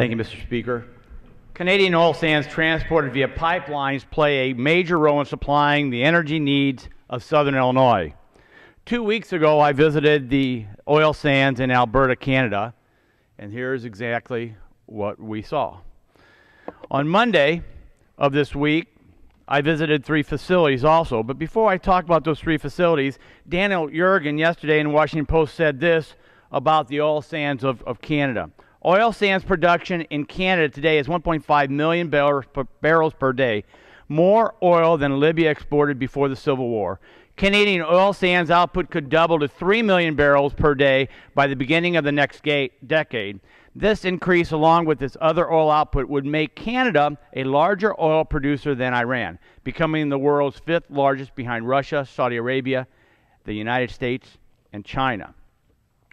Thank you, Mr. Speaker. Canadian oil sands transported via pipelines play a major role in supplying the energy needs of southern Illinois. 2 weeks ago, I visited the oil sands in Alberta, Canada, and here's exactly what we saw. On Monday of this week, I visited 3 facilities also, but before I talk about those 3 facilities, Daniel Yergin yesterday in the Washington Post said this about the oil sands of Canada. Oil sands production in Canada today is 1.5 million barrels per day, more oil than Libya exported before the Civil War. Canadian oil sands output could double to 3 million barrels per day by the beginning of the next decade. This increase, along with its other oil output, would make Canada a larger oil producer than Iran, becoming the world's 5th largest behind Russia, Saudi Arabia, the United States, and China.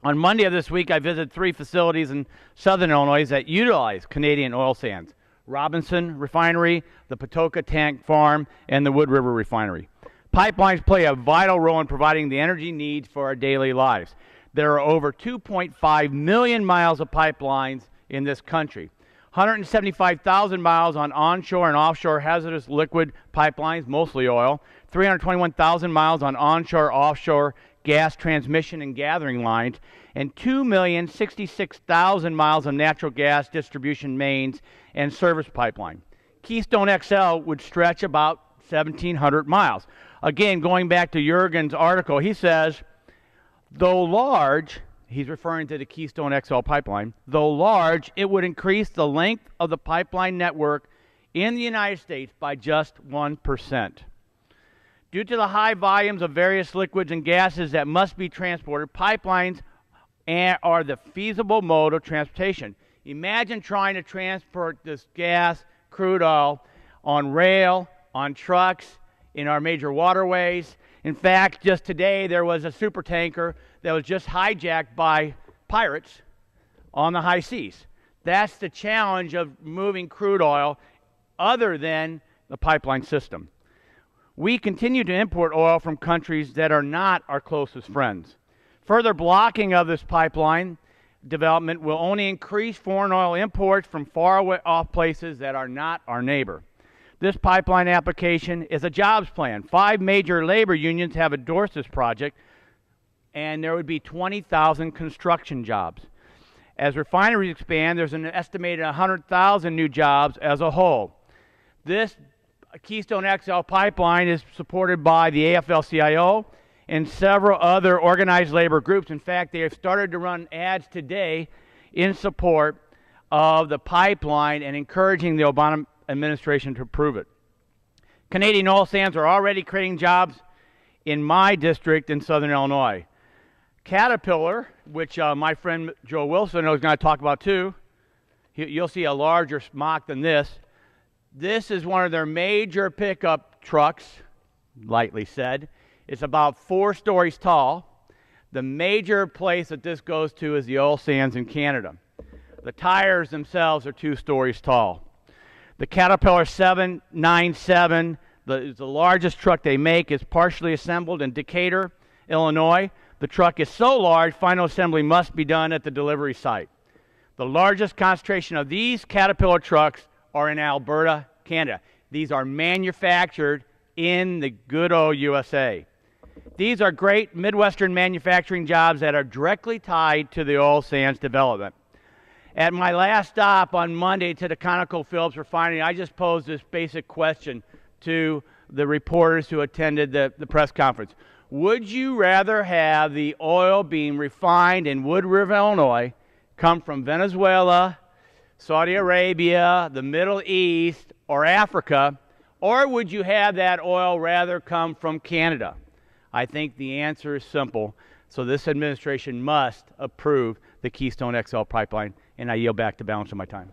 On Monday of this week, I visited 3 facilities in southern Illinois that utilize Canadian oil sands: Robinson Refinery, the Patoka Tank Farm, and the Wood River Refinery. Pipelines play a vital role in providing the energy needs for our daily lives. There are over 2.5 million miles of pipelines in this country. 175,000 miles on onshore and offshore hazardous liquid pipelines, mostly oil. 321,000 miles on onshore-offshore gas transmission and gathering lines, and 2,066,000 miles of natural gas distribution mains and service pipeline. Keystone XL would stretch about 1,700 miles. Again, going back to Yergin's article, he says, though large, he's referring to the Keystone XL Pipeline, though large, it would increase the length of the pipeline network in the United States by just 1%. Due to the high volumes of various liquids and gases that must be transported, pipelines are the feasible mode of transportation. Imagine trying to transport this gas, crude oil, on rail, on trucks, in our major waterways. In fact, just today there was a supertanker that was just hijacked by pirates on the high seas. That's the challenge of moving crude oil other than the pipeline system. We continue to import oil from countries that are not our closest friends. Further blocking of this pipeline development will only increase foreign oil imports from far away off places that are not our neighbor. This pipeline application is a jobs plan. 5 major labor unions have endorsed this project, and there would be 20,000 construction jobs. As refineries expand, there's an estimated 100,000 new jobs as a whole. This Keystone XL Pipeline is supported by the AFL-CIO and several other organized labor groups. In fact, they have started to run ads today in support of the pipeline and encouraging the Obama administration to approve it. Canadian oil sands are already creating jobs in my district in southern Illinois. Caterpillar, which my friend Joe Wilson is going to talk about too, you'll see a larger smock than this. This is one of their major pickup trucks, lightly said. It's about 4 stories tall. The major place that this goes to is the oil sands in Canada. The tires themselves are 2 stories tall. The Caterpillar 797, the largest truck they make, is partially assembled in Decatur, Illinois. The truck is so large, final assembly must be done at the delivery site. The largest concentration of these Caterpillar trucks are in Alberta, Canada. These are manufactured in the good old USA. These are great Midwestern manufacturing jobs that are directly tied to the oil sands development. At my last stop on Monday to the ConocoPhillips refinery, I just posed this basic question to the reporters who attended the press conference. Would you rather have the oil being refined in Wood River, Illinois, come from Venezuela, Saudi Arabia, the Middle East, or Africa, or would you have that oil rather come from Canada? I think the answer is simple. So this administration must approve the Keystone XL Pipeline, and I yield back the balance of my time.